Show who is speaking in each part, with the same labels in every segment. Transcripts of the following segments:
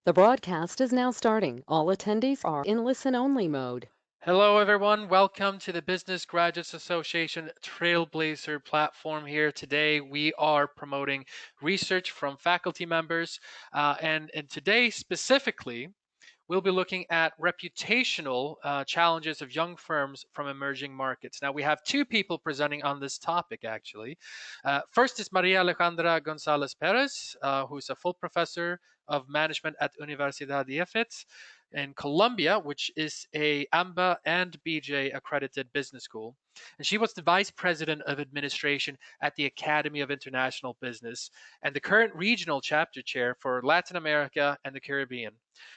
Speaker 1: The broadcast is now starting. All attendees are in listen-only mode.
Speaker 2: Hello, everyone. Welcome to the Business Graduates Association Trailblazer platform here. Today, we are promoting research from faculty members. And today, specifically, we'll be looking at reputational challenges of young firms from emerging markets. Now, we have two people presenting on this topic, actually. First is Maria Alejandra Gonzalez-Perez, who's a full professor of management at Universidad IFIT in Colombia, which is a AMBA and BJ accredited business school. And she was the vice president of administration at the Academy of International Business and the current regional chapter chair for Latin America and the Caribbean.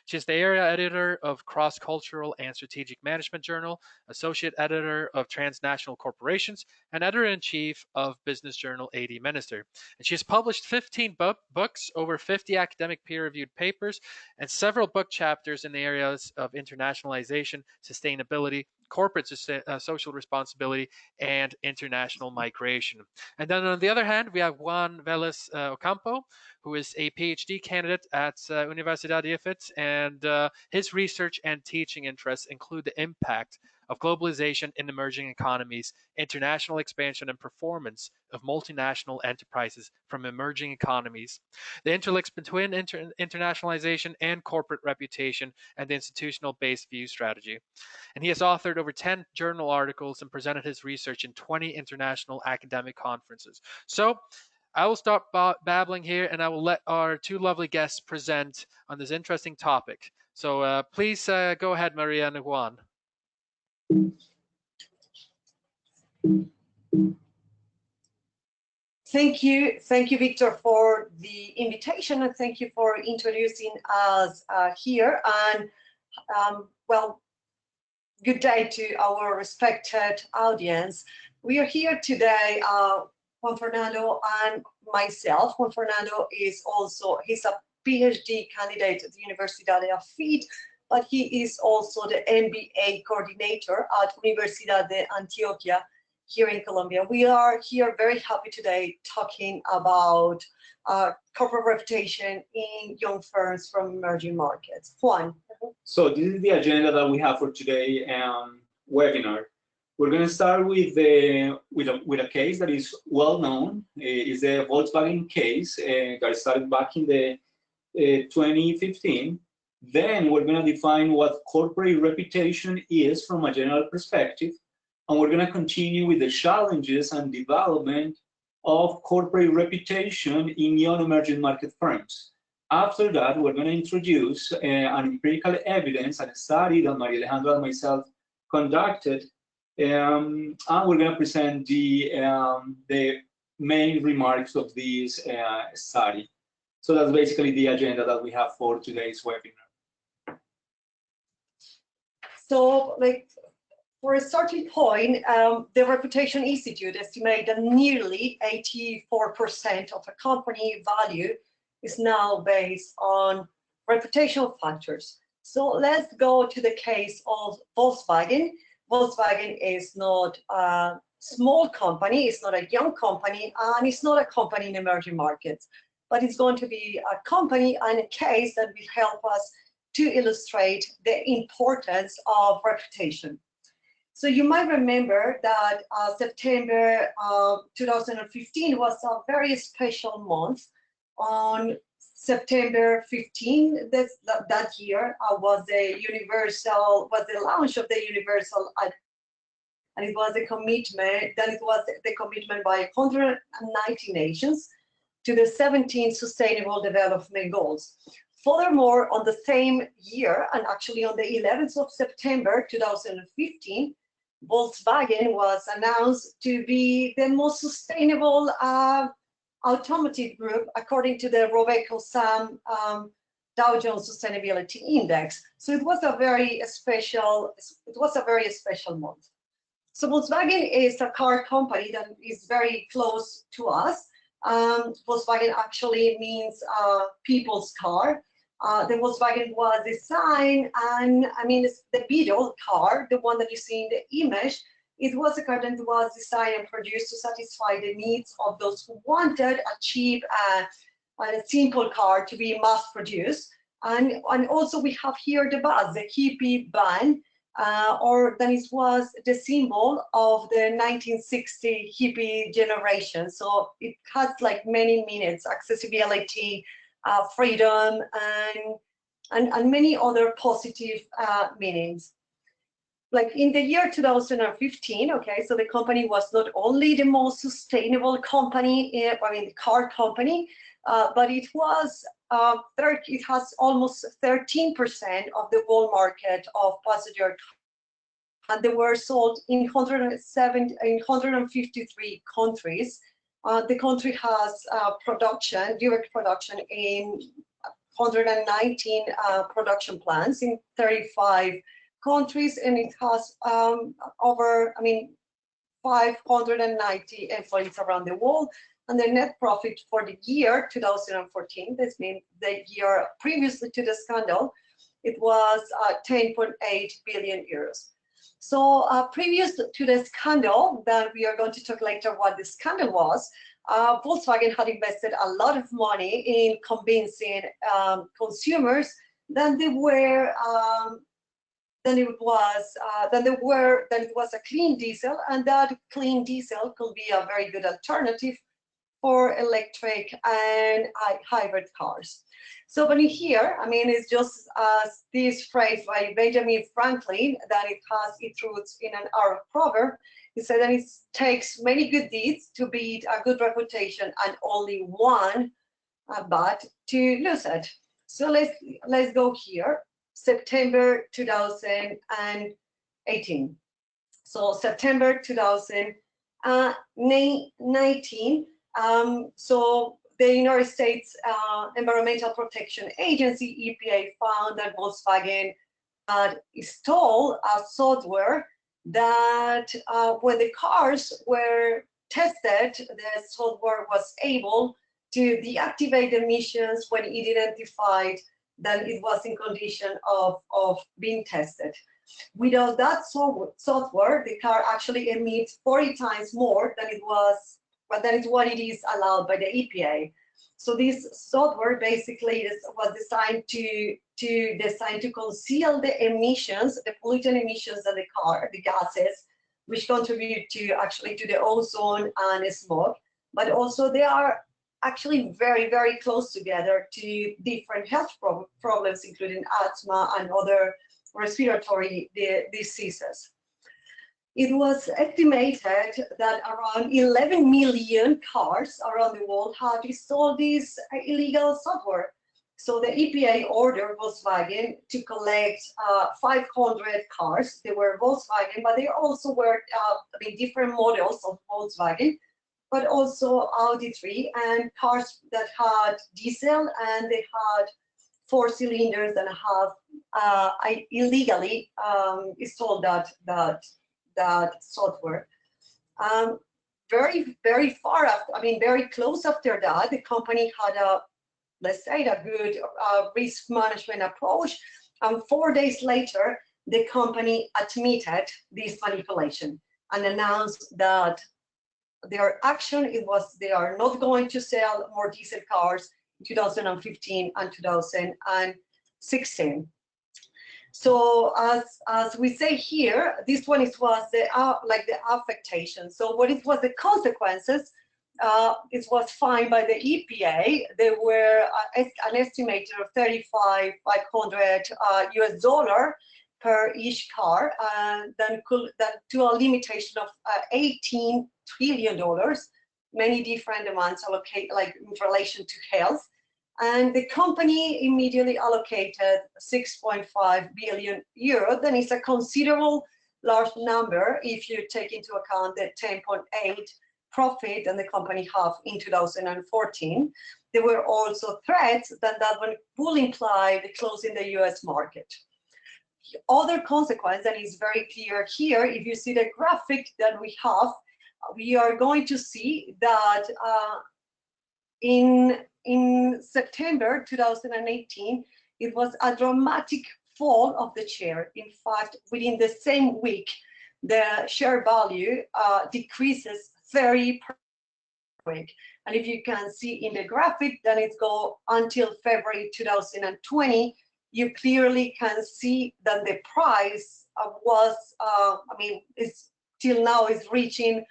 Speaker 2: She's the area editor of Cross Cultural and Strategic Management Journal, associate editor of Transnational Corporations, and editor in chief of business journal AD Minister. And she has published 15 books, over 50 academic peer reviewed papers, and several book chapters in the areas of internationalization, sustainability, corporate social responsibility, and international migration. And then on the other hand, we have Juan Velez-Ocampo, who is a PhD candidate at Universidad IFIT, and his research and teaching interests include the impact of globalization in emerging economies, international expansion and performance of multinational enterprises from emerging economies, the interlinks between internationalization and corporate reputation, and the institutional-based view strategy. And he has authored over 10 journal articles and presented his research in 20 international academic conferences. So I will stop babbling here, and I will let our two lovely guests present on this interesting topic. So please go ahead, Maria and Juan.
Speaker 3: Thank you, Victor, for the invitation, and thank you for introducing us here. And well, good day to our respected audience. We are here today, Juan Fernando and myself. Juan Fernando is also, he's a PhD candidate at the Universidad de IFIT, but he is also the MBA coordinator at Universidad de Antioquia here in Colombia. We are here very happy today talking about corporate reputation in young firms from emerging markets. Juan.
Speaker 4: So this is the agenda that we have for today webinar. We're going to start with a case that is well known. It's the Volkswagen case that started back in the 2015. Then we're going to define what corporate reputation is from a general perspective, and we're going to continue with the challenges and development of corporate reputation in young emerging market firms. After that, we're going to introduce an empirical evidence and a study that Maria Alejandra and myself conducted. And we're going to present the main remarks of this study. So that's basically the agenda that we have for today's webinar.
Speaker 3: So, for a starting point, the Reputation Institute estimates that nearly 84% of a company value is now based on reputational factors. So let's go to the case of Volkswagen. Volkswagen is not a small company, it's not a young company, and it's not a company in emerging markets, but it's going to be a company and a case that will help us to illustrate the importance of reputation. So you might remember that September 2015 was a very special month. On September 15 that year was the launch of the Universal, and it was a commitment. Then it was the commitment by 190 nations to the 17 Sustainable Development Goals. Furthermore, on the same year, and actually on the 11th of September 2015, Volkswagen was announced to be the most sustainable automotive group according to the Robeco-Sam Dow Jones Sustainability Index. So it was a very special month. So Volkswagen is a car company that is very close to us. Volkswagen actually means people's car. The Volkswagen was designed, and I mean, it's the Beetle car, the one that you see in the image. It was a car that was designed and produced to satisfy the needs of those who wanted a cheap and a simple car to be mass produced. And also we have here the bus, the hippie band, or then it was the symbol of the 1960 hippie generation. So it has like many meanings: accessibility, freedom, and many other positive meanings. Like in the year 2015, okay, so the company was not only the most sustainable company, the car company, but it was it has almost 13% of the world market of passenger cars, and they were sold in 153 countries. The country has direct production in 119 production plants in 35 countries, and it has over 590 employees around the world. And the net profit for the year 2014, this means the year previously to the scandal, it was 10.8 billion euros. So previous to the scandal, that we are going to talk later what the scandal was, Volkswagen had invested a lot of money in convincing consumers that it was a clean diesel, and that clean diesel could be a very good alternative for electric and hybrid cars. So when you hear, it's just this phrase by Benjamin Franklin that it has its roots in an Arab proverb. He said that it takes many good deeds to beat a good reputation and only one bad to lose it. So let's go here. September 2018. So September 2019. So the United States Environmental Protection Agency, EPA, found that Volkswagen had installed a software that when the cars were tested, the software was able to deactivate emissions when it identified that it was in condition of being tested. Without that software, the car actually emits 40 times more than it was, but that is what it is allowed by the EPA. So this software basically was designed to conceal the emissions, the pollutant emissions of the car, the gases, which contribute to the ozone and smoke. But also they are actually very, very close together to different health problems, including asthma and other respiratory diseases. It was estimated that around 11 million cars around the world have installed this illegal software. So the EPA ordered Volkswagen to collect 500 cars. They were Volkswagen, but they also were different models of Volkswagen, but also Audi 3 and cars that had diesel, and they had 4 cylinders and have illegally installed that software. Very, very far after, very close after that, the company had let's say, a good risk management approach. And 4 days later, the company admitted this manipulation and announced that their action, they are not going to sell more diesel cars in 2015 and 2016. So as we say here, this one was the affectation. So what it was the consequences? It was fined by the EPA. There were an estimated of $3,500 US per each car, and then to a limitation of $18 trillion, many different amounts allocated, like in relation to health. And the company immediately allocated 6.5 billion euro. Then it's a considerable large number if you take into account the 10.8 profit that the company had in 2014. There were also threats that one will imply the closing the US market. Other consequence that is very clear here, if you see the graphic that we have, we are going to see that in September 2018, it was a dramatic fall of the share. In fact, within the same week, the share value decreases 30%. And if you can see in the graphic, then it goes until February 2020, you clearly can see that the price was, it's till now is reaching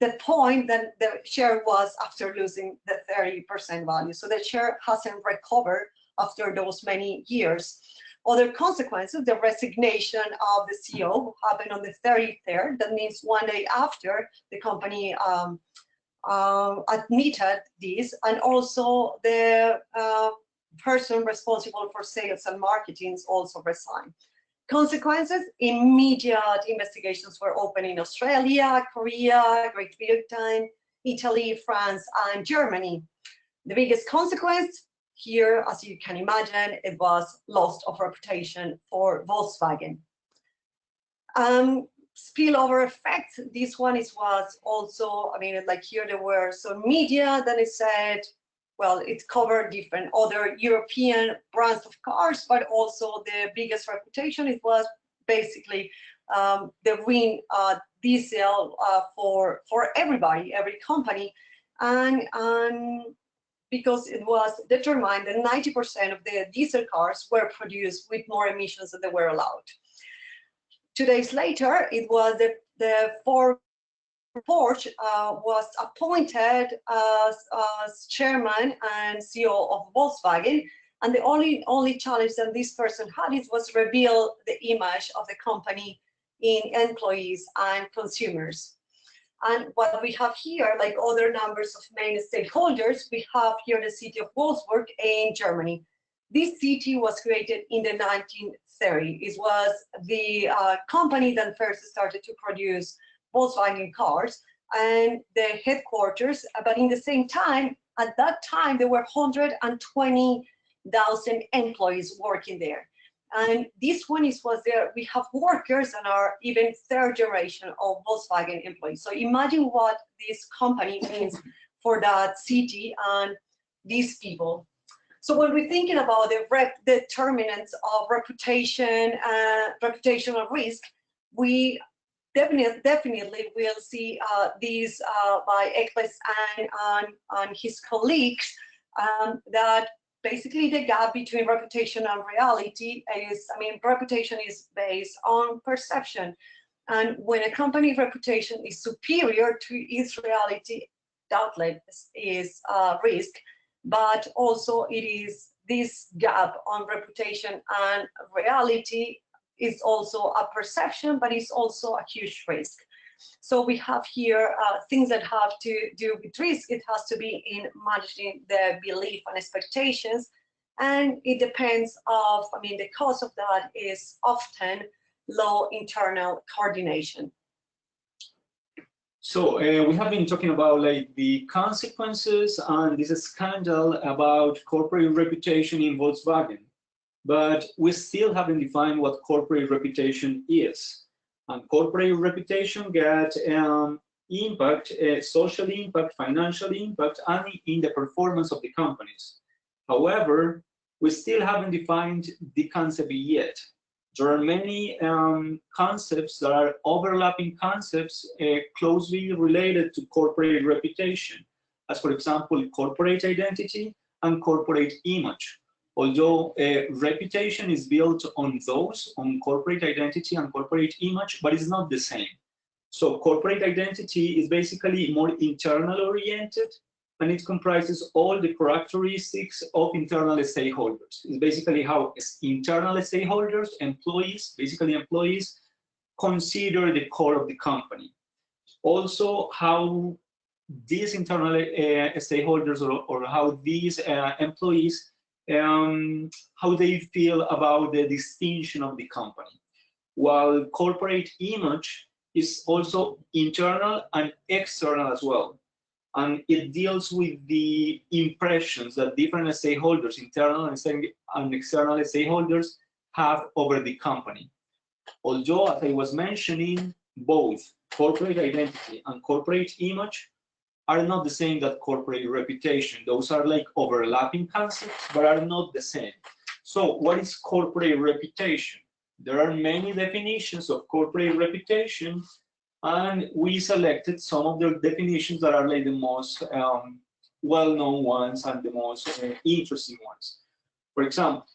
Speaker 3: the point that the share was after losing the 30% value. So the share hasn't recovered after those many years. Other consequences, the resignation of the CEO happened on the 33rd. That means one day after the company admitted this, and also the person responsible for sales and marketing also resigned. Consequences, immediate investigations were opened in Australia, Korea, Great Britain, Italy, France, and Germany. The biggest consequence here, as you can imagine, it was loss of reputation for Volkswagen. Spillover effect, this one was also, like here there were some media, then it said, well, it covered different other European brands of cars, but also the biggest reputation, it was basically the win diesel for everybody, every company, and because it was determined that 90% of the diesel cars were produced with more emissions than they were allowed. 2 days later, it was the Ford was appointed as chairman and CEO of Volkswagen, and the only challenge that this person had was reveal the image of the company in employees and consumers. And what we have here, like other numbers of main stakeholders, we have here the city of Wolfsburg in Germany. This city was created in the 1930s. It was the company that first started to produce Volkswagen cars and the headquarters, but in the same time, at that time, there were 120,000 employees working there. And this one was there, we have workers and are even third generation of Volkswagen employees. So imagine what this company means for that city and these people. So when we're thinking about the determinants of reputation, reputational risk, we definitely will see these by Eccles and his colleagues, that basically the gap between reputation and reality is, reputation is based on perception. And when a company reputation is superior to its reality, doubtless is risk, but also it is this gap on reputation and reality is also a perception, but it's also a huge risk. So we have here things that have to do with risk. It has to be in managing the belief and expectations, and it depends of, the cause of that is often low internal coordination.
Speaker 4: So we have been talking about the consequences and this scandal about corporate reputation in Volkswagen, but we still haven't defined what corporate reputation is. And corporate reputation gets impact, social impact, financial impact, and in the performance of the companies. However, we still haven't defined the concept yet. There are many concepts that are overlapping concepts closely related to corporate reputation, as for example, corporate identity and corporate image. Although reputation is built on those, on corporate identity and corporate image, but it's not the same. So corporate identity is basically more internal oriented, and it comprises all the characteristics of internal stakeholders. It's basically how internal stakeholders, employees, basically employees, consider the core of the company. Also, how these internal stakeholders or how these employees how they feel about the distinction of the company. While corporate image is also internal and external as well. And it deals with the impressions that different stakeholders, internal and external stakeholders, have over the company. Although, as I was mentioning, both corporate identity and corporate image are not the same that corporate reputation. Those are like overlapping concepts, but are not the same. So what is corporate reputation? There are many definitions of corporate reputation, and we selected some of the definitions that are like the most well-known ones and the most interesting ones. For example,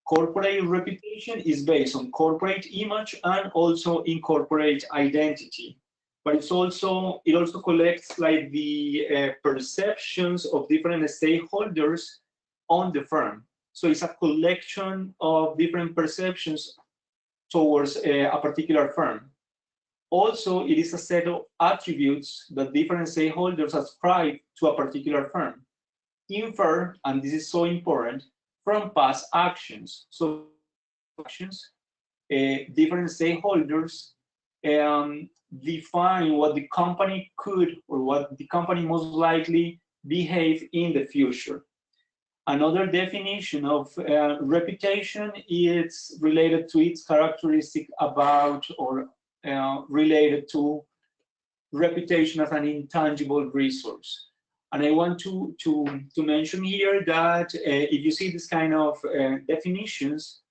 Speaker 4: corporate reputation is based on corporate image and also in corporate identity. But it also collects like the perceptions of different stakeholders on the firm. So it's a collection of different perceptions towards a particular firm. Also, it is a set of attributes that different stakeholders ascribe to a particular firm. Infer, and this is so important, from past actions. So actions, different stakeholders define what the company could or what the company most likely behave in the future. Another definition of reputation is related to its characteristic about or related to reputation as an intangible resource. And I want to mention here that if you see this kind of definitions,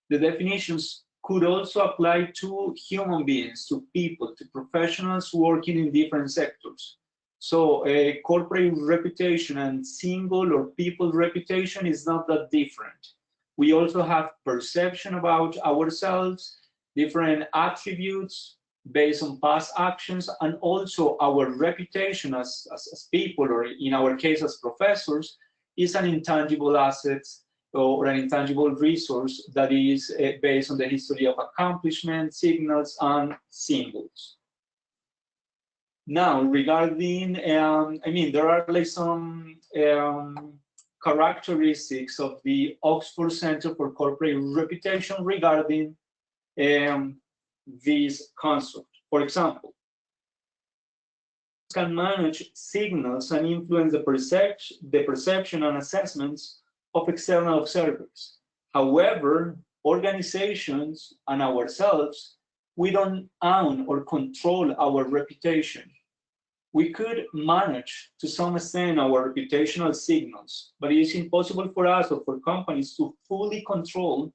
Speaker 4: the definitions could also apply to human beings, to people, to professionals working in different sectors. So corporate reputation and single or people reputation is not that different. We also have perception about ourselves, different attributes based on past actions, and also our reputation as people, or in our case as professors, is an intangible asset or an intangible resource that is based on the history of accomplishment, signals, and symbols. Now, regarding, there are like some characteristics of the Oxford Center for Corporate Reputation regarding this concept. For example, can manage signals and influence the perception and assessments of external observers. However, organizations and ourselves, we don't own or control our reputation. We could manage to some extent our reputational signals, but it is impossible for us or for companies to fully control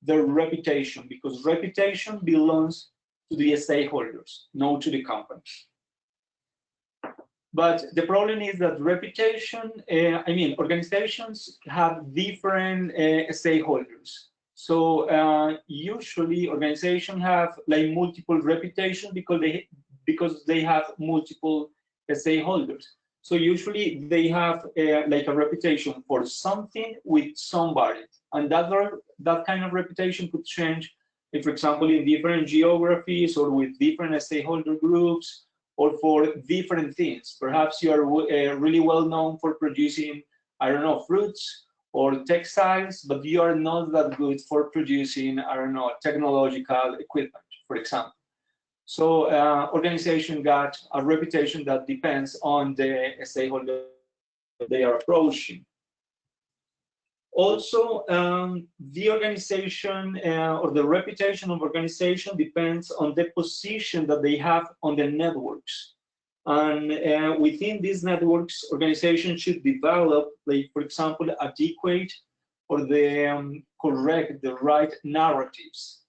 Speaker 4: their reputation, because reputation belongs to the stakeholders, not to the company. But the problem is that reputation, organizations have different stakeholders. So usually organizations have like multiple reputations because they have multiple stakeholders. So usually they have like a reputation for something with somebody, and that kind of reputation could change, if, for example, in different geographies or with different stakeholder groups or for different things. Perhaps you are really well known for producing, I don't know, fruits or textiles, but you are not that good for producing, I don't know, technological equipment, for example. So organization got a reputation that depends on the stakeholder they are approaching. Also, the organization or the reputation of organization depends on the position that they have on the networks. And within these networks, organizations should develop, like, for example, adequate or the correct, the right narratives.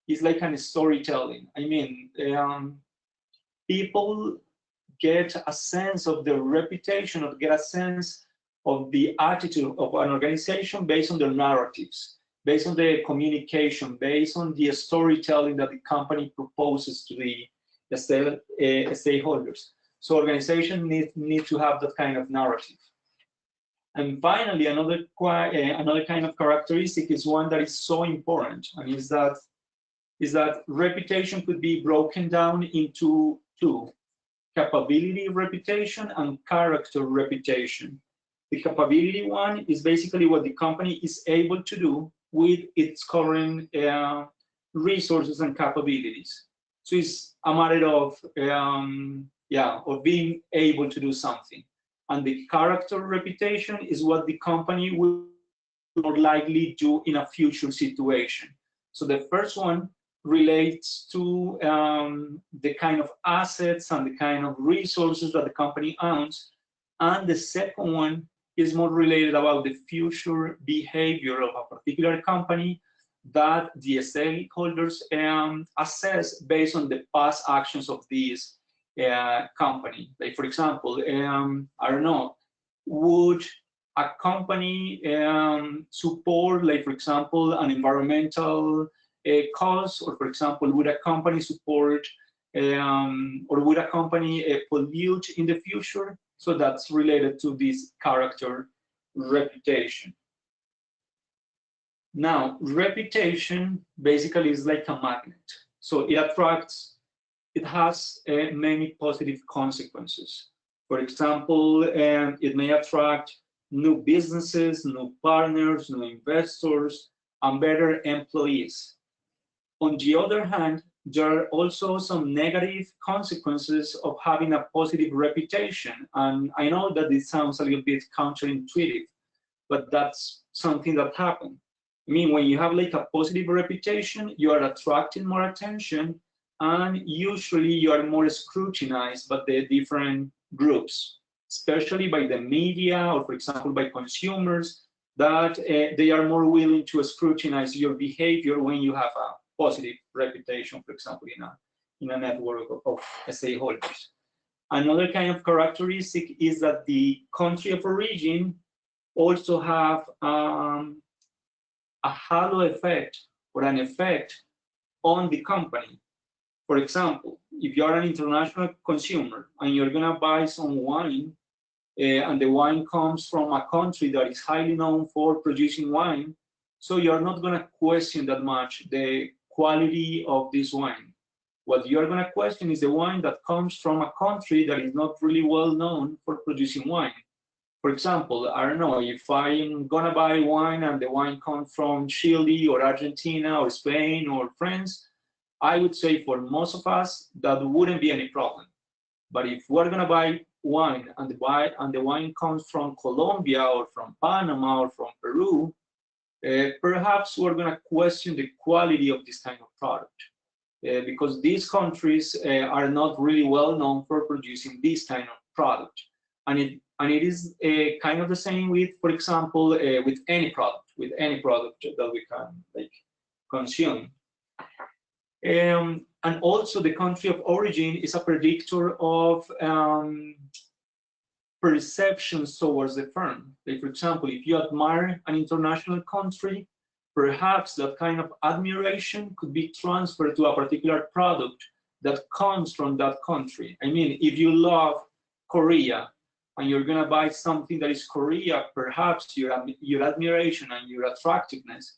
Speaker 4: It's like kind of storytelling. People get a sense of the reputation, or get a sense of the attitude of an organization based on their narratives, based on the communication, based on the storytelling that the company proposes to the stakeholders. So organizations need to have that kind of narrative. And finally, another kind of characteristic is one that is so important, and is that reputation could be broken down into two: capability reputation and character reputation. The capability one is basically what the company is able to do with its current resources and capabilities. So it's a matter of being able to do something. And the character reputation is what the company will more likely do in a future situation. So the first one relates to the kind of assets and the kind of resources that the company owns. And the second one is more related about the future behavior of a particular company that the stakeholders assess based on the past actions of this company. Like, for example, I don't know, Would a company support, like for example, an environmental cause, or for example, would a company support or would a company pollute in the future? So that's related to this character reputation. Now, reputation basically is like a magnet. So it attracts, it has many positive consequences. For example, it may attract new businesses, new partners, new investors, and better employees. On the other hand, there are also some negative consequences of having a positive reputation. And I know that it sounds a little bit counterintuitive, but that's something that happens. I mean, when you have like a positive reputation, you are attracting more attention, and usually you are more scrutinized by the different groups, especially by the media, or for example, by consumers, that they are more willing to scrutinize your behavior when you have a positive reputation, for example, in a network of stakeholders. Another kind of characteristic is that the country of origin also have a halo effect or an effect on the company. For example, if you are an international consumer and you're gonna buy some wine, and the wine comes from a country that is highly known for producing wine, so you're not gonna question that much the quality of this wine. What you're gonna question is the wine that comes from a country that is not really well known for producing wine. For example, I don't know, if I'm gonna buy wine and the wine comes from Chile or Argentina or Spain or France, I would say for most of us, that wouldn't be any problem. But if we're gonna buy wine and the wine comes from Colombia or from Panama or from Peru, perhaps we're gonna question the quality of this kind of product. Because these countries are not really well known for producing this kind of product. And it is kind of the same with, for example, with any product that we can like consume. And also the country of origin is a predictor of perceptions towards the firm. Like for example, if you admire an international country, perhaps that kind of admiration could be transferred to a particular product that comes from that country. I mean, if you love Korea and you're gonna buy something that is Korea, perhaps your admiration and your attractiveness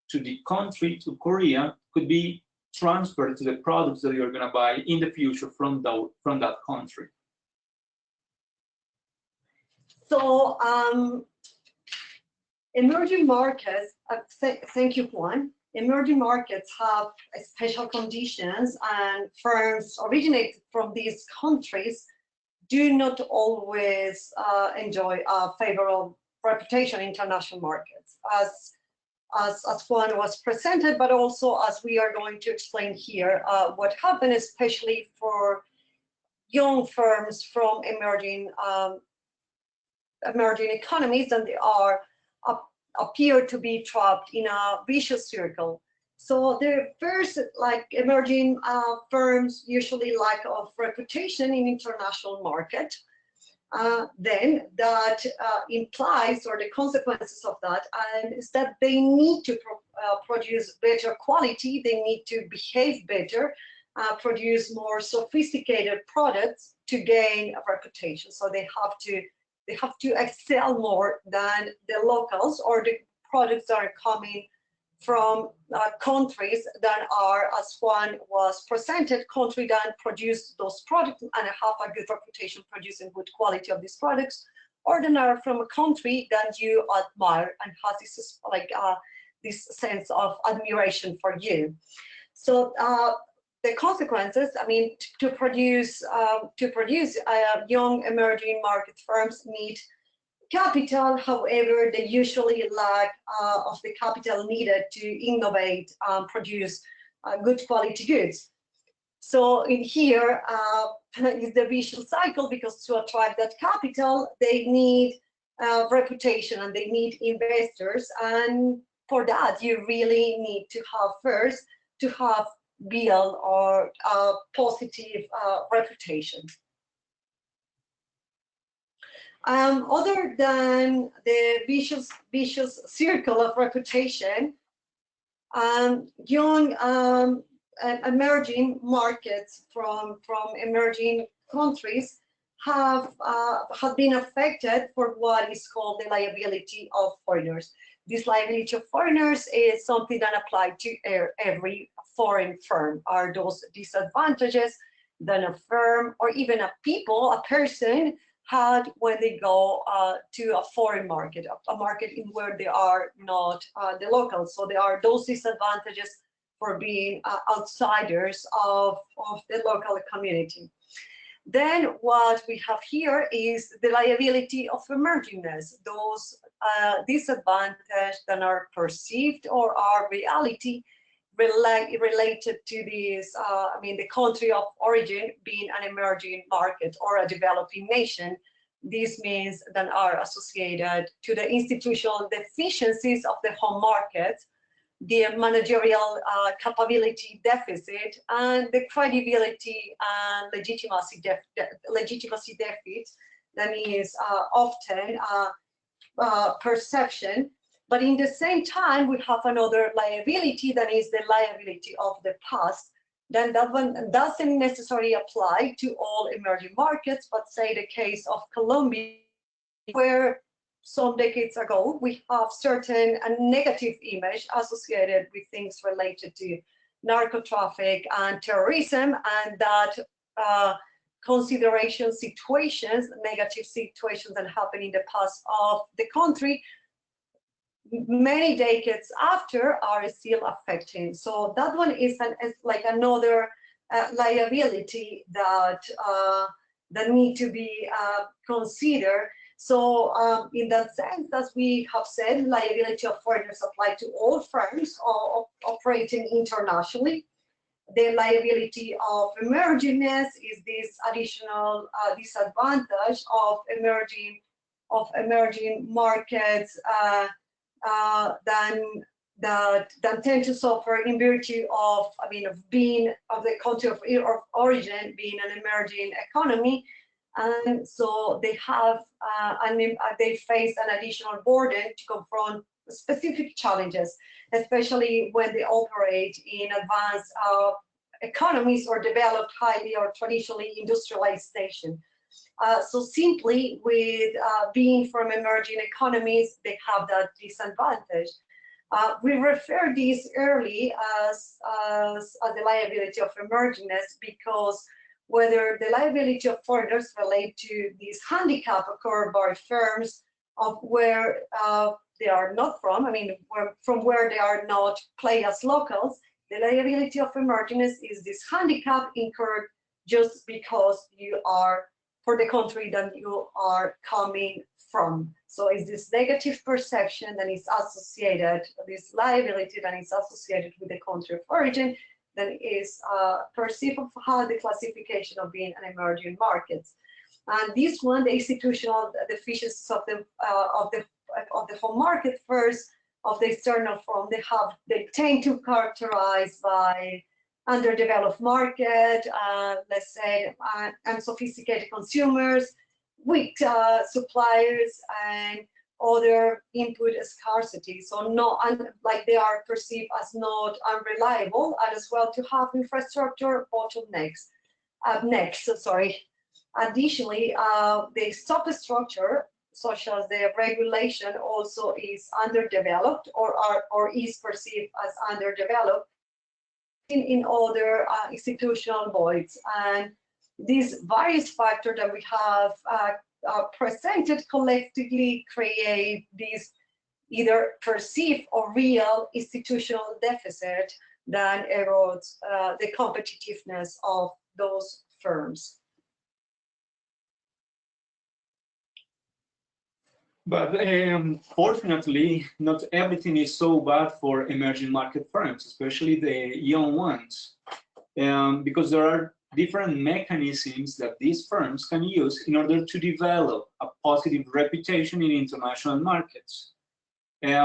Speaker 4: to the country, to Korea, could be transferred to the products that you're gonna buy in the future from that country.
Speaker 3: So emerging markets, thank you, Juan. Emerging markets have special conditions, and firms originated from these countries do not always enjoy a favorable reputation in international markets, as Juan was presented, but also as we are going to explain here, what happened, especially for young firms from emerging economies, and they appear to be trapped in a vicious circle. So the first, like emerging firms, usually lack of reputation in international market. Then that implies, or the consequences of that, is that they need to produce better quality, they need to behave better, produce more sophisticated products to gain a reputation. So they have to excel more than the locals, or the products that are coming from countries that are, as Juan was presented, country that produce those products and have a good reputation producing good quality of these products, or that are from a country that you admire and has this this sense of admiration for you. So the consequences, I mean, to produce young emerging market firms need capital. However, they usually lack of the capital needed to innovate, produce good quality goods. So in here is the vicious cycle, because to attract that capital, they need reputation and they need investors. And for that, you really need to have first to have build or positive reputation. Other than the vicious circle of reputation, young emerging markets from emerging countries have been affected for what is called the liability of foreigners. This liability of foreigners is something that applies to every foreign firm. Are those disadvantages that a firm or even a person had when they go to a foreign market, a market in where they are not the locals. So there are those disadvantages for being outsiders of the local community. Then what we have here is the liability of emergingness, those disadvantages that are perceived or are reality related to this, the country of origin being an emerging market or a developing nation. This means that are associated to the institutional deficiencies of the home market, the managerial capability deficit, and the credibility and legitimacy deficit that is often perception. But in the same time, we have another liability that is the liability of the past. Then that one doesn't necessarily apply to all emerging markets, but say the case of Colombia, where some decades ago we have certain negative image associated with things related to narco traffic and terrorism, and that consideration situations, negative situations that happened in the past of the country, many decades after are still affecting. So that one is like another liability that need to be considered. So in that sense, as we have said, liability of foreigners apply to all firms operating internationally. The liability of emergingness is this additional disadvantage of emerging markets that tend to suffer in virtue of, of the country of origin being an emerging economy, and so they have they face an additional burden to confront specific challenges, especially when they operate in advanced economies or developed highly or traditionally industrialized nations. So simply with being from emerging economies, they have that disadvantage. We refer this early as the liability of emergingness, because whether the liability of foreigners relate to this handicap occurred by firms of where they are not from, from where they are not play as locals, the liability of emergingness is this handicap incurred just because you are for the country that you are coming from. So it's this negative perception that is associated, this liability that is associated with the country of origin, that is perceived of how the classification of being an emerging market. And this one, the institutional deficiencies of the home market first, of the external form, they tend to characterize by underdeveloped market, let's say, unsophisticated consumers, weak suppliers, and other input scarcity. So like they are perceived as not unreliable, and as well to have infrastructure bottlenecks. Additionally, the substructure, such as the regulation, also is underdeveloped or is perceived as underdeveloped in other institutional voids. And these various factors that we have presented collectively create this either perceived or real institutional deficit that erodes the competitiveness of those firms.
Speaker 4: But fortunately, not everything is so bad for emerging market firms, especially the young ones, because there are different mechanisms that these firms can use in order to develop a positive reputation in international markets. There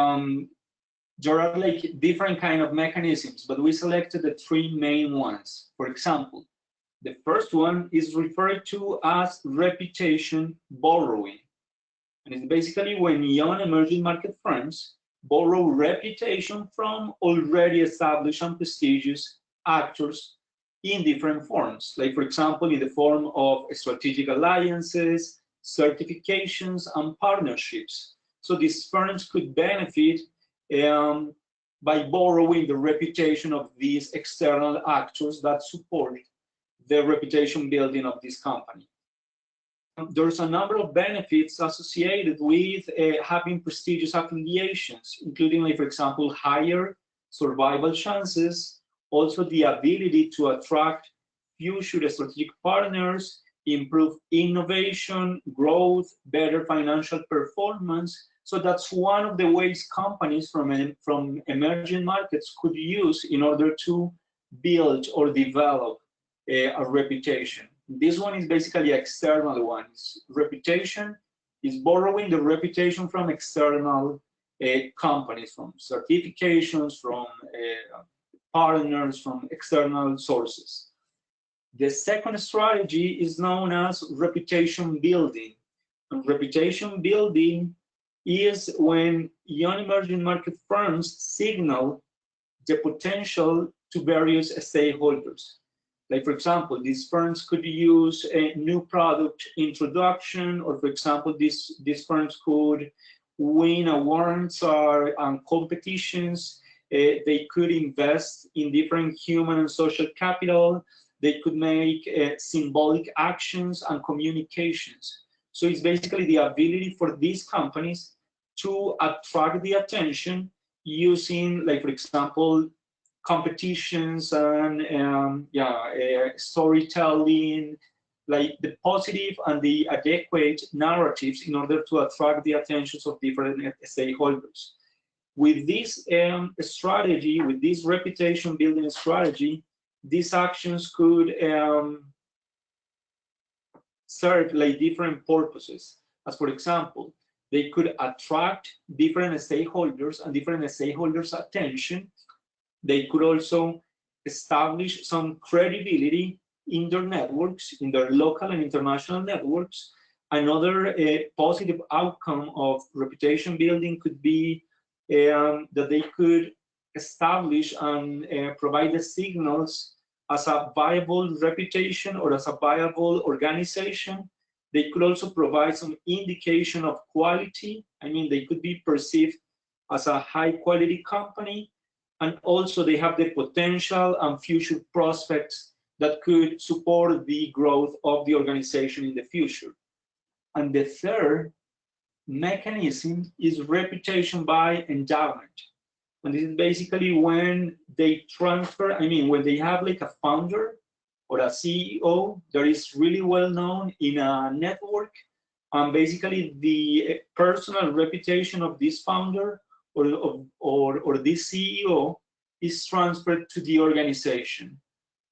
Speaker 4: are like different kind of mechanisms, but we selected the three main ones. For example, the first one is referred to as reputation borrowing. And it's basically when young emerging market firms borrow reputation from already established and prestigious actors in different forms, like for example, in the form of strategic alliances, certifications, and partnerships. So these firms could benefit by borrowing the reputation of these external actors that support the reputation building of this company. There's a number of benefits associated with having prestigious affiliations, including, like, for example, higher survival chances, also the ability to attract future strategic partners, improve innovation, growth, better financial performance. So that's one of the ways companies from emerging markets could use in order to build or develop a reputation. This one is basically external ones. Reputation is borrowing the reputation from external companies, from certifications, from partners, from external sources. The second strategy is known as reputation building. And reputation building is when young emerging market firms signal the potential to various stakeholders. Like, for example, these firms could use a new product introduction, or for example, these firms could win awards and competitions. They could invest in different human and social capital. They could make symbolic actions and communications. So it's basically the ability for these companies to attract the attention using, like, for example, competitions and storytelling, like the positive and the adequate narratives in order to attract the attentions of different stakeholders. With this strategy, with this reputation building strategy, these actions could serve like different purposes. As for example, they could attract different stakeholders and different stakeholders' attention. They could also establish some credibility in their networks, in their local and international networks. Another positive outcome of reputation building could be that they could establish and provide the signals as a viable reputation or as a viable organization. They could also provide some indication of quality. I mean, they could be perceived as a high quality company. And also they have the potential and future prospects that could support the growth of the organization in the future. And the third mechanism is reputation by endowment. And this is basically when they transfer, I mean, when they have like a founder or a CEO that is really well known in a network, and basically the personal reputation of this founder or this CEO is transferred to the organization.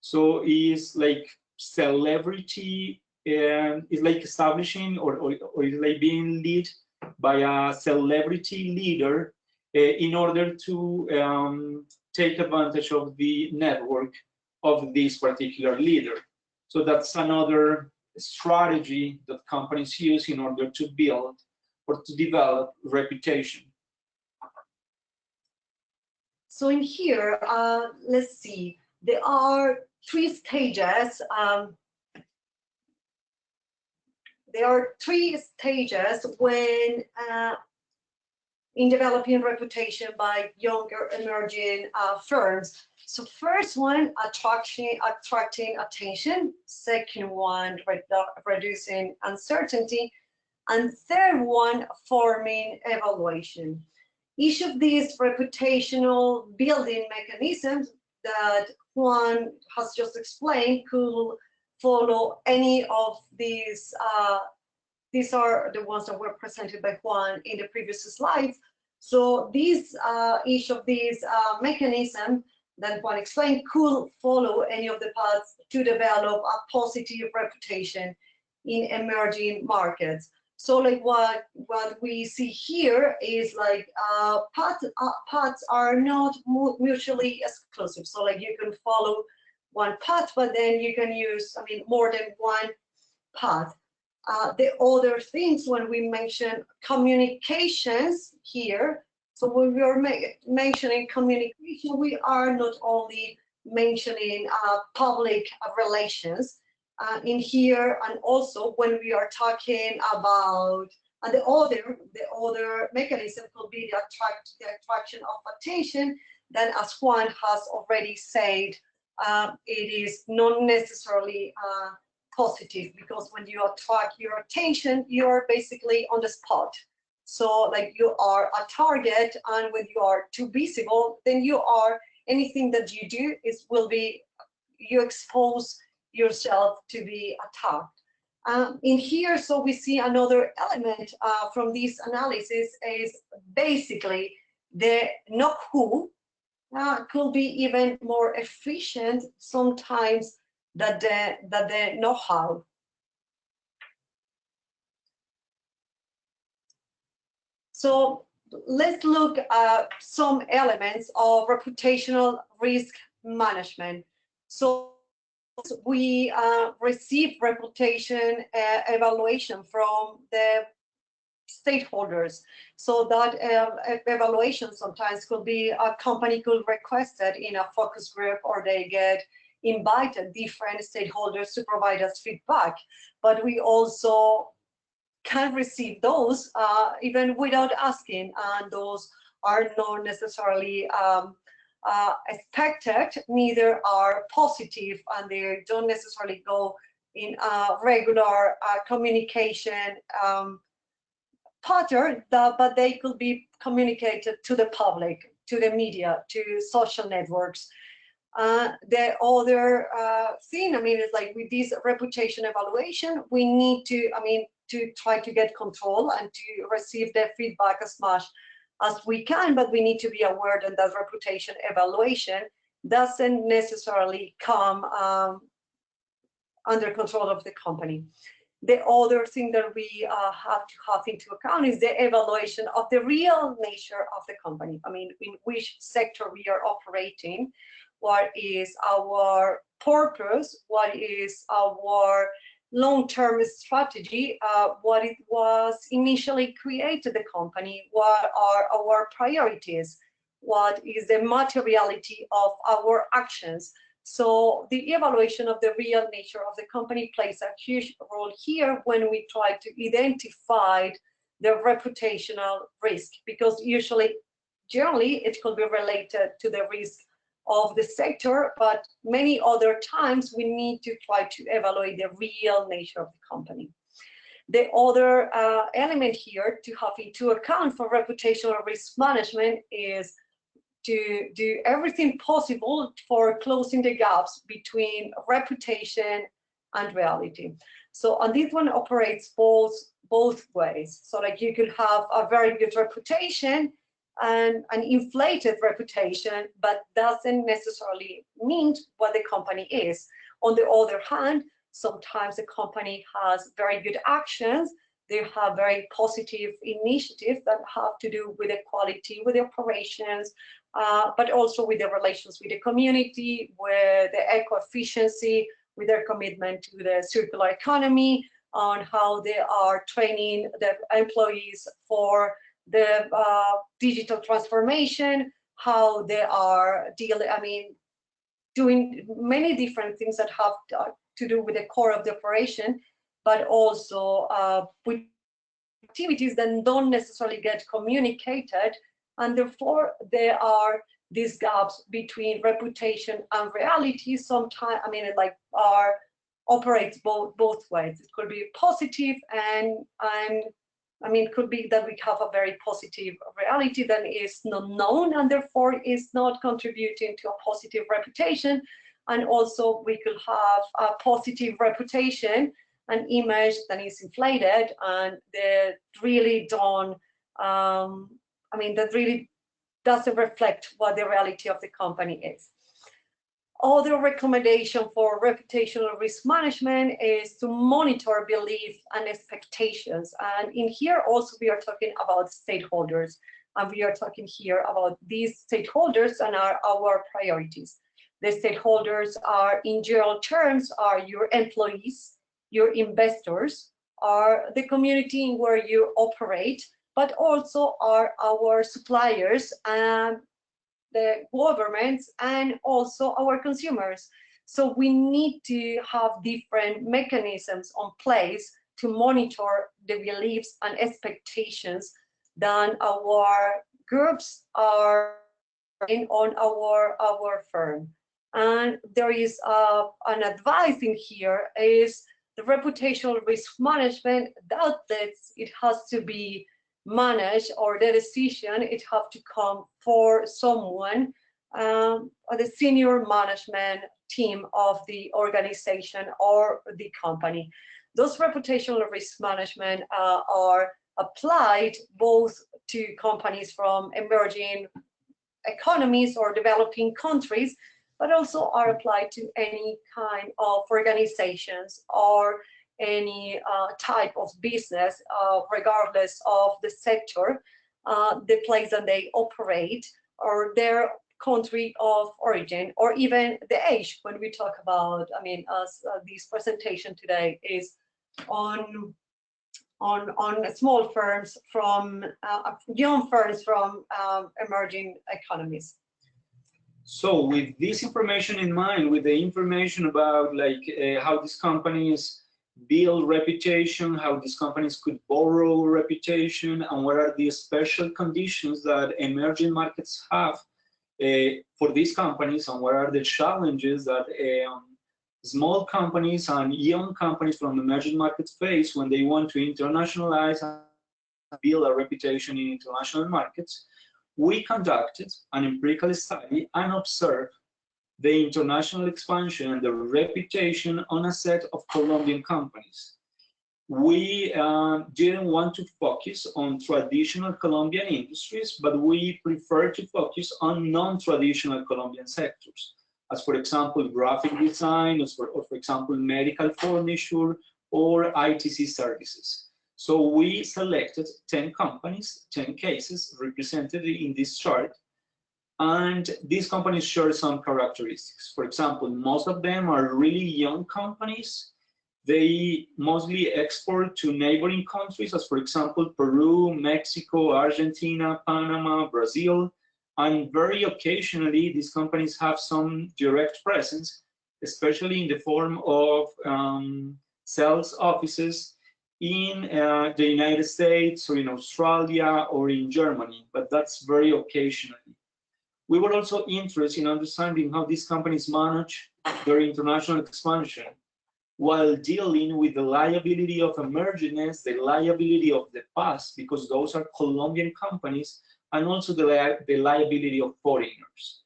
Speaker 4: So it's like celebrity, it's like establishing or it's like being led by a celebrity leader in order to take advantage of the network of this particular leader. So that's another strategy that companies use in order to build or to develop reputation.
Speaker 3: So in here, let's see, there are three stages. There are three stages when in developing reputation by younger emerging firms. So first one, attracting attention. Second one, reducing uncertainty. And third one, forming evaluation. Each of these reputational building mechanisms that Juan has just explained could follow any of these. These are the ones that were presented by Juan in the previous slides. So these, each of these mechanisms that Juan explained could follow any of the paths to develop a positive reputation in emerging markets. So like what we see here is like paths are not mutually exclusive. So like you can follow one path, but then you can use, I mean, more than one path. The other things when we mention communications here, so when we are mentioning communication, we are not only mentioning public relations in here, and also when we are talking about the other mechanism could be the attraction of attention. Then, as Juan has already said, it is not necessarily positive, because when you attract your attention, you're basically on the spot. So like you are a target, and when you are too visible, then you are, anything that you do will be, you expose yourself to be attacked. In here, so we see another element from this analysis is basically the not who could be even more efficient sometimes than the know-how. So let's look at some elements of reputational risk management. So we receive reputation evaluation from the stakeholders. So that evaluation sometimes could be a company could request it in a focus group, or they get invited different stakeholders to provide us feedback. But we also can receive those even without asking, and those are not necessarily expected, neither are positive, and they don't necessarily go in a regular communication pattern, but they could be communicated to the public, to the media, to social networks. The other thing, is like with this reputation evaluation, we need to, to try to get control and to receive the feedback as much as we can, but we need to be aware that that reputation evaluation doesn't necessarily come under control of the company. The other thing that we have to have into account is the evaluation of the real nature of the company. In which sector we are operating, what is our purpose, what is our long-term strategy, what it was initially created the company, what are our priorities, what is the materiality of our actions. So the evaluation of the real nature of the company plays a huge role here when we try to identify the reputational risk, because generally it could be related to the risk of the sector, but many other times we need to try to evaluate the real nature of the company. The other element here to have into account for reputational risk management is to do everything possible for closing the gaps between reputation and reality. So, and this one operates both ways. So like you could have a very good reputation and an inflated reputation, but doesn't necessarily mean what the company is. On the other hand, sometimes the company has very good actions, they have very positive initiatives that have to do with the quality, with the operations, but also with the relations with the community, with the eco-efficiency, with their commitment to the circular economy, on how they are training the employees for the digital transformation, how they are doing many different things that have to do with the core of the operation, but also with activities that don't necessarily get communicated, and therefore there are these gaps between reputation and reality. Sometimes, operates both ways. It could be positive, and it could be that we have a very positive reality that is not known and therefore is not contributing to a positive reputation. And also we could have a positive reputation, an image that is inflated, and that really don't, that really doesn't reflect what the reality of the company is. Other recommendation for reputational risk management is to monitor belief and expectations. And in here also we are talking about stakeholders, and we are talking here about these stakeholders and our priorities. The stakeholders are, in general terms, are your employees, your investors, are the community in where you operate, but also are our suppliers and the governments and also our consumers. So we need to have different mechanisms on place to monitor the beliefs and expectations that our groups are in on our firm. And there is an advice in here is the reputational risk management that it has to be managed, or the decision it have to come for someone or the senior management team of the organization or the company. Those reputational risk management are applied both to companies from emerging economies or developing countries, but also are applied to any kind of organizations or any type of business, regardless of the sector, the place that they operate, or their country of origin, or even the age. When we talk about, I mean, as this presentation today is on small firms from young firms from emerging economies.
Speaker 4: So with this information in mind, with the information about like how these companies build reputation, how these companies could borrow reputation, and what are the special conditions that emerging markets have for these companies, and what are the challenges that small companies and young companies from emerging markets face when they want to internationalize and build a reputation in international markets, we conducted an empirical study and observed the international expansion and the reputation on a set of Colombian companies. We didn't want to focus on traditional Colombian industries, but we prefer to focus on non-traditional Colombian sectors, as for example, graphic design, or for example, medical furniture, or ITC services. So we selected 10 companies, 10 cases represented in this chart, and these companies share some characteristics. For example, most of them are really young companies. They mostly export to neighboring countries, as for example, Peru, Mexico, Argentina, Panama, Brazil, and very occasionally these companies have some direct presence, especially in the form of sales offices in the United States, or in Australia, or in Germany, but that's very occasionally. We were also interested in understanding how these companies manage their international expansion while dealing with the liability of emergence, the liability of the past, because those are Colombian companies, and also the liability of foreigners.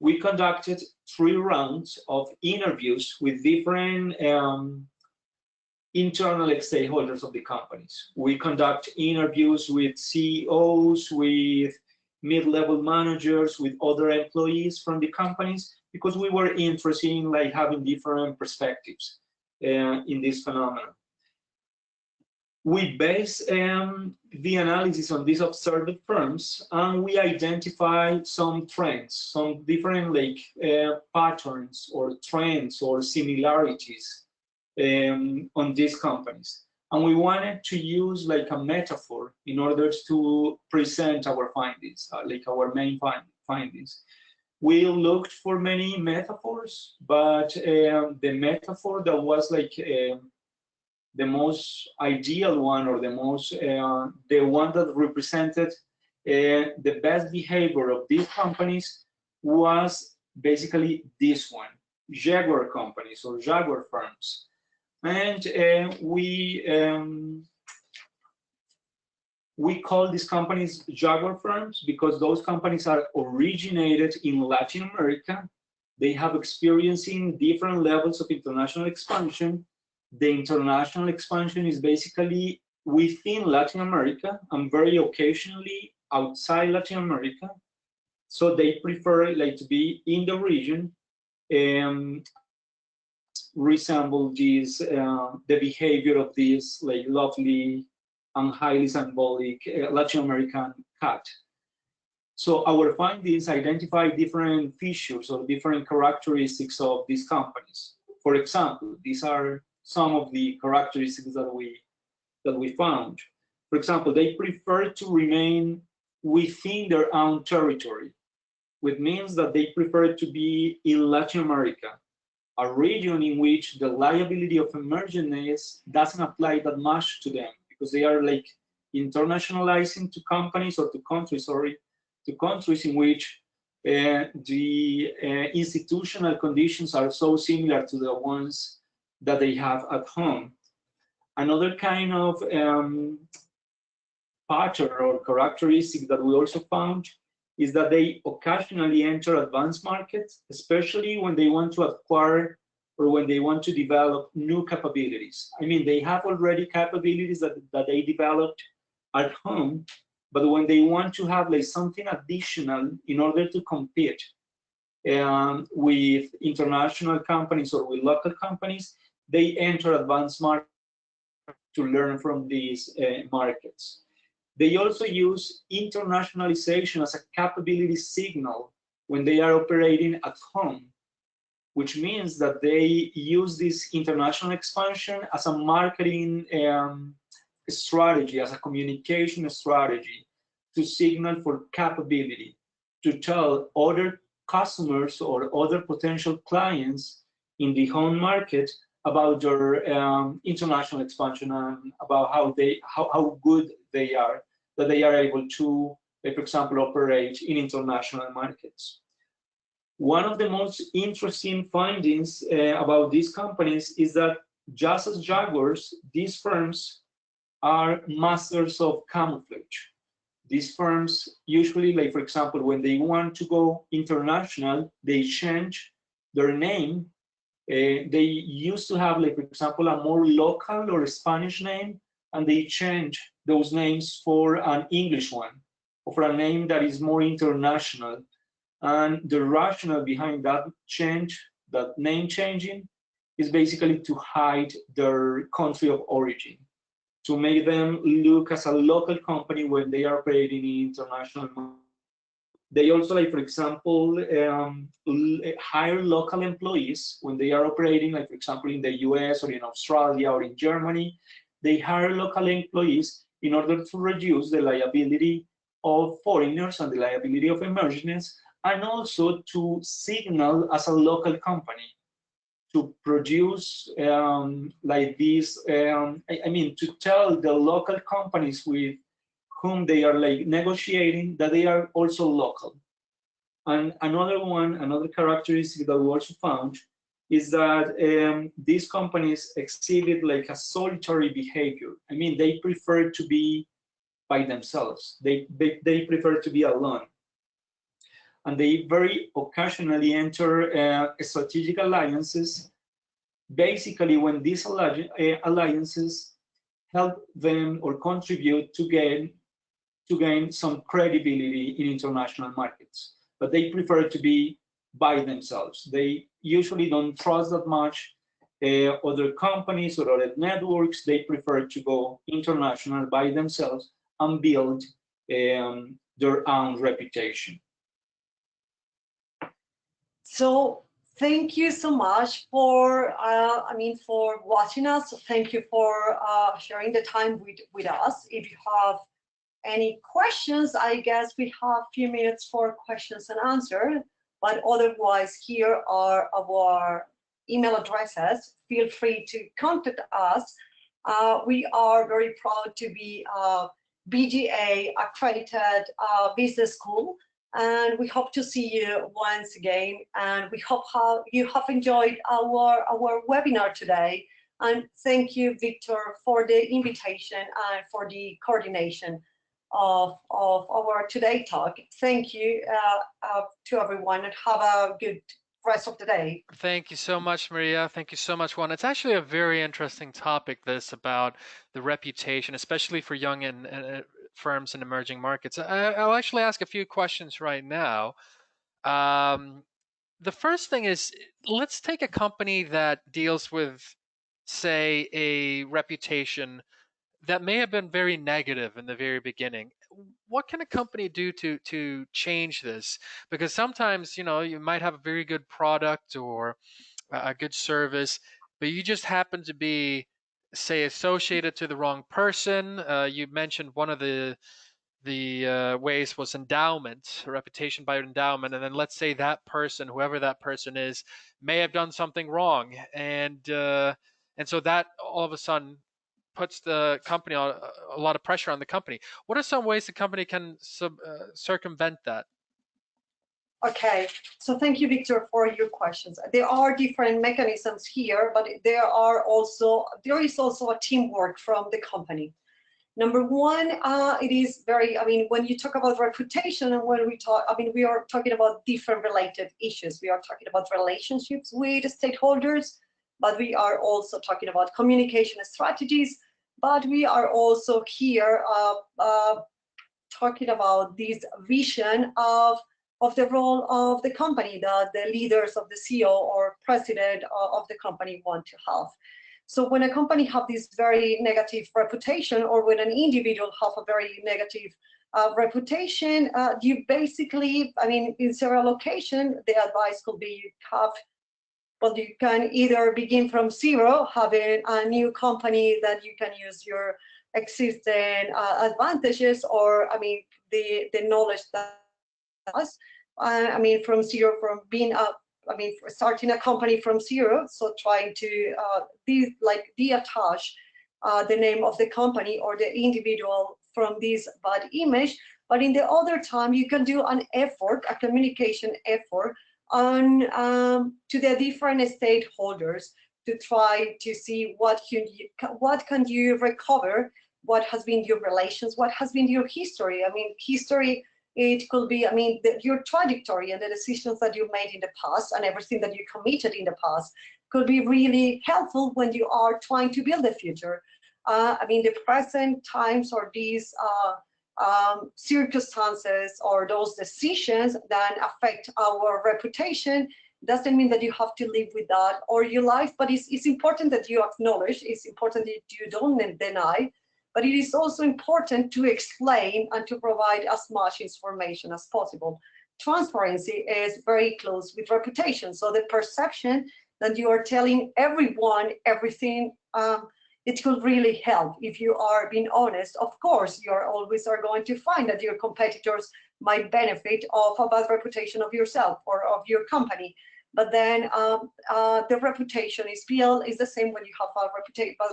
Speaker 4: We conducted 3 rounds of interviews with different internal stakeholders of the companies. We conduct interviews with CEOs, with mid-level managers, with other employees from the companies, because we were interested in like having different perspectives in this phenomenon. We base the analysis on these observed firms, and we identify some trends, some different like patterns or trends or similarities on these companies. And we wanted to use like a metaphor in order to present our findings, like our main findings. We looked for many metaphors, but the metaphor that was like the most ideal one, or the most the one that represented the best behavior of these companies, was basically this one: Jaguar companies or Jaguar firms. And we call these companies Jaguar firms because those companies are originated in Latin America. They have experience in different levels of international expansion. The international expansion is basically within Latin America and very occasionally outside Latin America. So they prefer like to be in the region and resemble these the behavior of this like lovely and highly symbolic Latin American cat. So our findings identify different features or different characteristics of these companies. For example, these are some of the characteristics that we that we found. For example, they prefer to remain within their own territory, which means that they prefer to be in Latin America, a region in which the liability of emergence doesn't apply that much to them because they are like internationalizing to companies or to countries, sorry, to countries in which the institutional conditions are so similar to the ones that they have at home. Another kind of pattern or characteristic that we also found is that they occasionally enter advanced markets, especially when they want to acquire or when they want to develop new capabilities. I mean, they have already capabilities that they developed at home, but when they want to have like something additional in order to compete with international companies or with local companies, they enter advanced markets to learn from these markets. They also use internationalization as a capability signal when they are operating at home, which means that they use this international expansion as a marketing strategy, as a communication strategy to signal for capability, to tell other customers or other potential clients in the home market about their international expansion and about how good they are, that they are able to, for example, operate in international markets. One of the most interesting findings about these companies is that just as Jaguars, these firms are masters of camouflage. These firms usually, like for example, when they want to go international, they change their name. They used to have, like for example, a more local or Spanish name, and they change those names for an English one, or for a name that is more international. And the rationale behind that change, that name changing, is basically to hide their country of origin, to make them look as a local company when they are operating in international markets. They also, like for example, hire local employees when they are operating, like for example, in the US or in Australia or in Germany. They hire local employees in order to reduce the liability of foreigners and the liability of emergents, and also to signal as a local company, to produce like this, I mean, to tell the local companies with whom they are like negotiating that they are also local. And another characteristic that we also found is that these companies exhibit like a solitary behavior. I mean, they prefer to be by themselves. They prefer to be alone. And they very occasionally enter strategic alliances, basically when these alliances help them or contribute to gain some credibility in international markets. But they prefer to be by themselves. They usually don't trust that much other companies or other networks. They prefer to go international by themselves and build their own reputation.
Speaker 3: So thank you so much for, for watching us. Thank you for sharing the time with us. If you have any questions, I guess we have a few minutes for questions and answers, but otherwise here are our email addresses. Feel free to contact us. We are very proud to be a BGA accredited business school, and we hope to see you once again. And we hope you have enjoyed our webinar today. And thank you, Victor, for the invitation and for the coordination of our today talk. Thank you to everyone, and have a good rest of the day.
Speaker 2: Thank you so much, Maria. Thank you so much, Juan. It's actually a very interesting topic, this, about the reputation, especially for young and firms in emerging markets. I'll actually ask a few questions right now. The first thing is, let's take a company that deals with, say, a reputation that may have been very negative in the very beginning. What can a company do to change this? Because sometimes, you might have a very good product or a good service, but you just happen to be say, associated to the wrong person. You mentioned one of the ways was endowment, reputation by endowment, and then let's say that person, whoever that person is, may have done something wrong, and so that all of a sudden puts the company on a lot of pressure on the company. What are some ways the company can circumvent that?
Speaker 3: Okay, so thank you, Victor, for your questions. There are different mechanisms here, but there is also a teamwork from the company. Number one, it is very, when you talk about reputation and when we talk, we are talking about different related issues. We are talking about relationships with stakeholders, but we are also talking about communication strategies, but we are also here talking about this vision of the role of the company that the leaders of the CEO or president of the company want to have. So when a company have this very negative reputation, or when an individual have a very negative reputation, you basically, in several occasions, the advice could be you can either begin from zero, having a new company that you can use your existing advantages, or the knowledge that us. From zero, from being starting a company from zero. So trying to detach the name of the company or the individual from this bad image. But in the other time, you can do an effort, a communication effort, on to the different stakeholders to try to see what can you recover, what has been your relations, what has been your history. History. It could be, your trajectory and the decisions that you made in the past and everything that you committed in the past could be really helpful when you are trying to build the future. The present times or these circumstances or those decisions that affect our reputation doesn't mean that you have to live with that or your life, but it's important that you acknowledge, it's important that you don't deny. But it is also important to explain and to provide as much information as possible. Transparency is very close with reputation. So the perception that you are telling everyone everything, it could really help if you are being honest. Of course, you always are going to find that your competitors might benefit of a bad reputation of yourself or of your company. But then the reputation is the same when you have a bad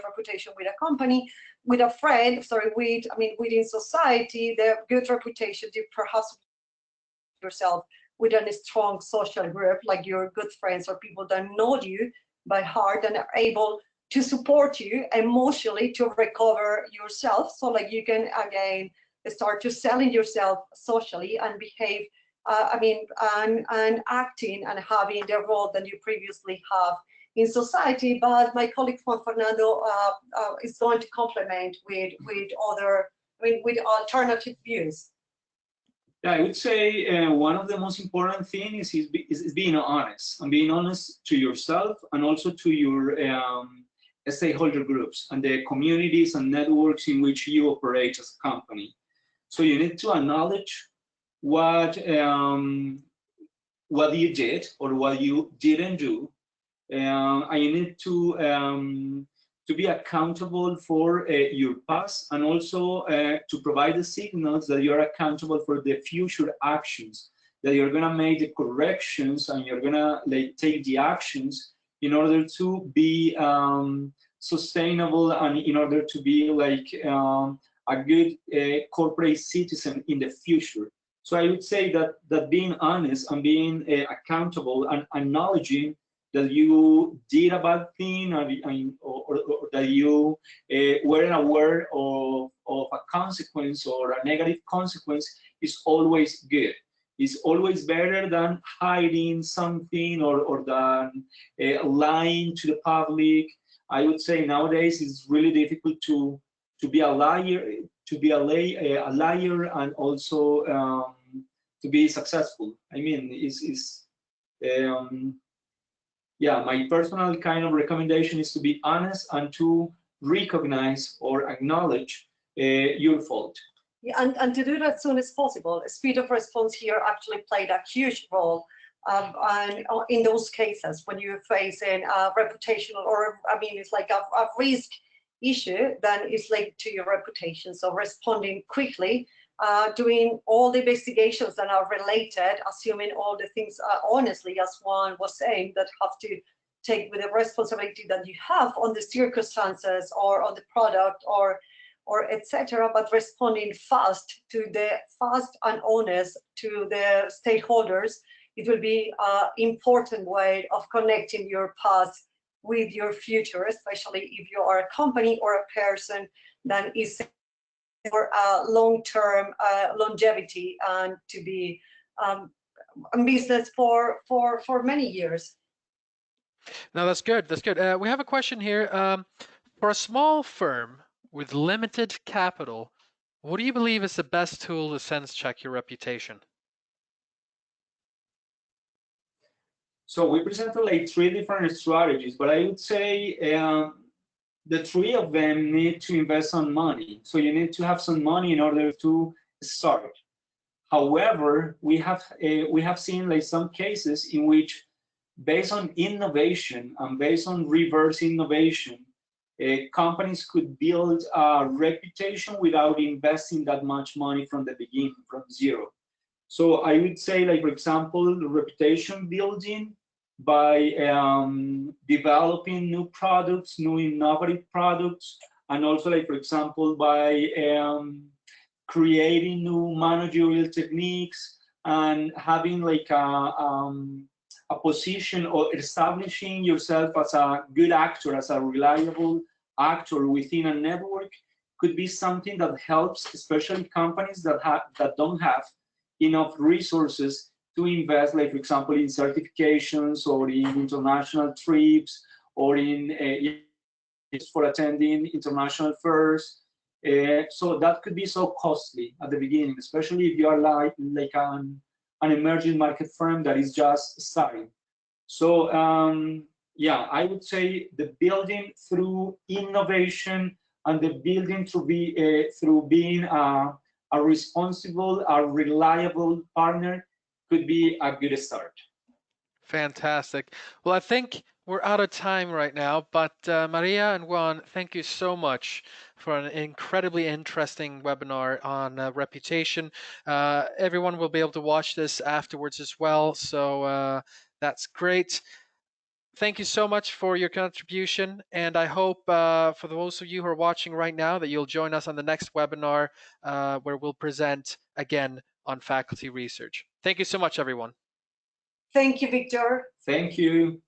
Speaker 3: reputation with a company, with a friend, within society. The good reputation, you perhaps yourself within a strong social group, like your good friends or people that know you by heart and are able to support you emotionally to recover yourself. So you can again start to selling yourself socially and behave and acting and having the role that you previously have in society. But my colleague Juan Fernando is going to complement with alternative views.
Speaker 4: Yeah, I would say one of the most important things is being honest, and being honest to yourself and also to your stakeholder groups and the communities and networks in which you operate as a company. So you need to acknowledge what you did or what you didn't do, and you need to be accountable for your past, and also to provide the signals that you're accountable for the future actions, that you're gonna make the corrections and you're gonna take the actions in order to be sustainable and in order to be a good corporate citizen in the future. So I would say that being honest and being accountable and acknowledging that you did a bad thing or that you weren't aware of a consequence or a negative consequence is always good. It's always better than hiding something or than lying to the public. I would say nowadays it's really difficult to be a liar, a liar, and also to be successful. My personal kind of recommendation is to be honest and to recognize or acknowledge your fault.
Speaker 3: Yeah, and to do that as soon as possible. Speed of response here actually played a huge role. And in those cases when you're facing a reputational or it's like a risk issue, then it's linked to your reputation. So responding quickly, doing all the investigations that are related, assuming all the things honestly, as Juan was saying, that have to take with the responsibility that you have on the circumstances or on the product or etc., but responding fast and honest to the stakeholders. It will be an important way of connecting your past with your future, especially if you are a company or a person that is for long-term longevity and to be in business for many years.
Speaker 2: No, that's good. That's good. We have a question here. For a small firm with limited capital, what do you believe is the best tool to sense check your reputation?
Speaker 4: So we presented like 3 different strategies, but I would say the 3 of them need to invest some money. So you need to have some money in order to start. However, we have seen like some cases in which, based on innovation and based on reverse innovation, companies could build a reputation without investing that much money from the beginning, from zero. So I would say, like, for example, reputation building by developing new products, new innovative products, and also, like, for example, by creating new managerial techniques and having like a position or establishing yourself as a good actor, as a reliable actor within a network could be something that helps, especially companies that don't have enough resources to invest, like, for example, in certifications or in international trips or in for attending international fairs. So that could be so costly at the beginning, especially if you are like an emerging market firm that is just starting. So yeah, I would say the building through innovation and the building through being a responsible, a reliable partner could be a good start.
Speaker 2: Fantastic. Well, I think we're out of time right now, but Maria and Juan, thank you so much for an incredibly interesting webinar on reputation. Everyone will be able to watch this afterwards as well, so that's great. Thank you so much for your contribution, and I hope for those of you who are watching right now that you'll join us on the next webinar where we'll present again on faculty research. Thank you so much, everyone.
Speaker 3: Thank you, Victor.
Speaker 4: Thank you.